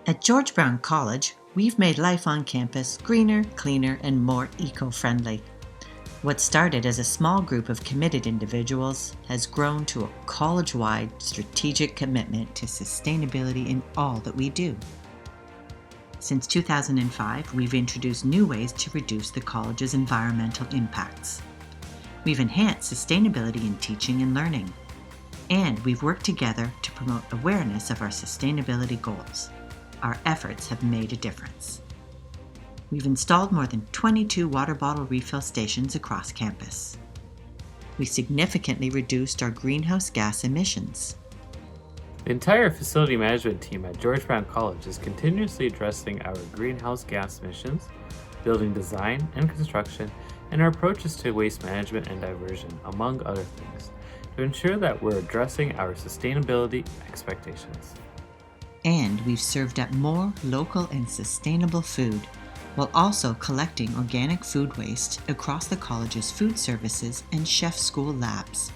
At George Brown College, we've made life on campus greener, cleaner, and more eco-friendly. What started as a small group of committed individuals has grown to a college-wide strategic commitment to sustainability in all that we do. Since 2005, we've introduced new ways to reduce the college's environmental impacts. We've enhanced sustainability in teaching and learning. And we've worked together to promote awareness of our sustainability goals. Our efforts have made a difference. We've installed more than 22 water bottle refill stations across campus. We significantly reduced our greenhouse gas emissions. The entire facility management team at George Brown College is continuously addressing our greenhouse gas emissions, building design and construction, and our approaches to waste management and diversion, among other things, to ensure that we're addressing our sustainability expectations. And we've served up more local and sustainable food, while also collecting organic food waste across the college's food services and chef school labs.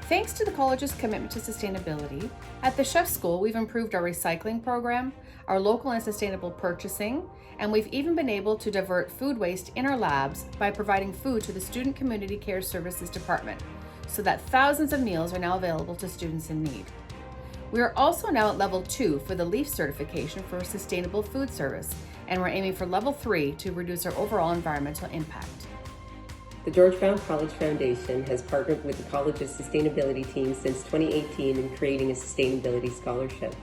Thanks to the college's commitment to sustainability, at the chef school we've improved our recycling program, our local and sustainable purchasing, and we've even been able to divert food waste in our labs by providing food to the Student Community Care Services Department, so that thousands of meals are now available to students in need. We are also now at level 2 for the LEAF certification for sustainable food service, and we're aiming for level 3 to reduce our overall environmental impact. The George Brown College Foundation has partnered with the college's sustainability team since 2018 in creating a sustainability scholarship.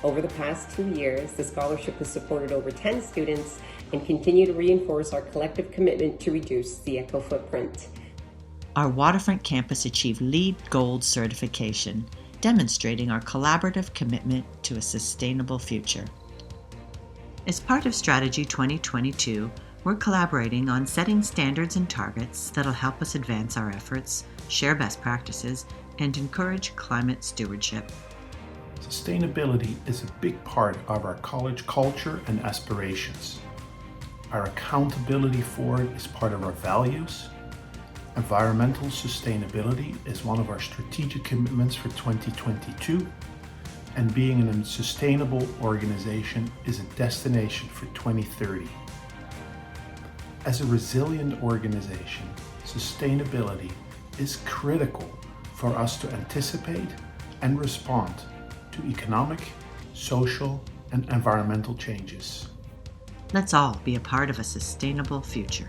Over the past 2 years, the scholarship has supported over 10 students and continue to reinforce our collective commitment to reduce the eco footprint. Our waterfront campus achieved LEED Gold certification, demonstrating our collaborative commitment to a sustainable future. As part of Strategy 2022, we're collaborating on setting standards and targets that'll help us advance our efforts, share best practices, and encourage climate stewardship. Sustainability is a big part of our college culture and aspirations. Our accountability for it is part of our values. Environmental sustainability is one of our strategic commitments for 2022, and being a sustainable organization is a destination for 2030. As a resilient organization, sustainability is critical for us to anticipate and respond to economic, social, and environmental changes. Let's all be a part of a sustainable future.